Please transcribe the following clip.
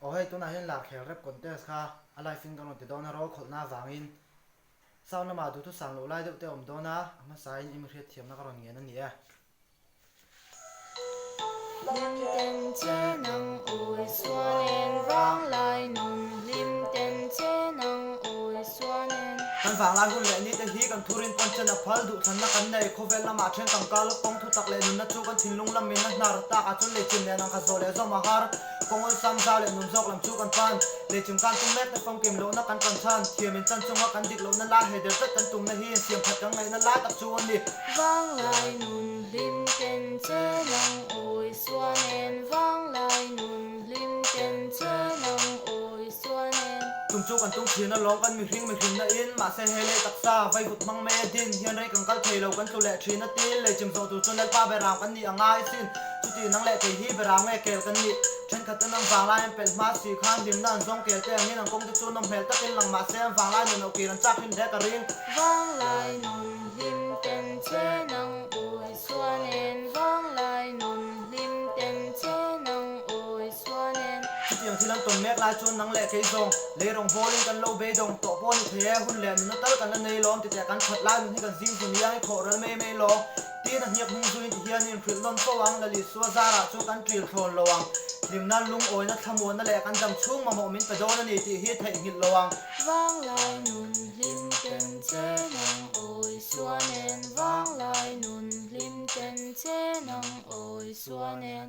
Oi tu na hin la khel rep contest kha alai fin kan ti dona ro kholna wangin sauna ma du tu sang lo lai de te om dona ama sain im hriat thiam na karon ngen ani a lim ten che nang oi suanen rang lai nun lim ten che nang oi suanen kan wang lai hun le ni te hi kan thurin pon chen a phal du than na kan nei khovel na ma then kam kal pong thu tak le nun na chu kan thinlung lam min na nar ta ka chun le chin ne nang kha zo le zo ma har kongol sam za le nun jok lam chu kan pan le chim kan tum met na phong kim lo na kan kan chan thiam in chan chunga kan dik lo na la he de vet kan tum na hi siam phat kang ngai na la tak chu ani vang lai nun lim ten che nang oi suanen vang lai nun lim ten che nang oi suanen tum chu kan tung thina long kan mi hring na in ma se hele tak sa vai vut mang me din hian rei kan kal thelo kan tu le thina til le chim zo tu chun le pa be ram kan ni angai sin chu ti nang le ke hi be ram nge kel kan ni then khat nang wang lai pel ma si khang dim nan zong kel te ngin ang kong te chu nom hel takin lang ma se wang lai no ki ran chak hin de ka ring vang lai nun lim ten che nang oi suanen vang lai nun lim ten che nang oi suanen tiang thilan ton mek lai chun nang le ke zong le rong bowling kan lo be dong to pon the hun le na tal kan nei lom ti te kan khat lai ni kan jing sun yang kho ral me lo ti na hiak hung zuin ti hian in phil lon to wang la li suwa zara chu kan tril thon lo wang lim na lung oi na thamon na le kan dam chung ma mo min pe do na ni ti hi thai ngil lo wang vang lai nun lim ten che nang oi suanen vang lai nun lim ten che nang oi suanen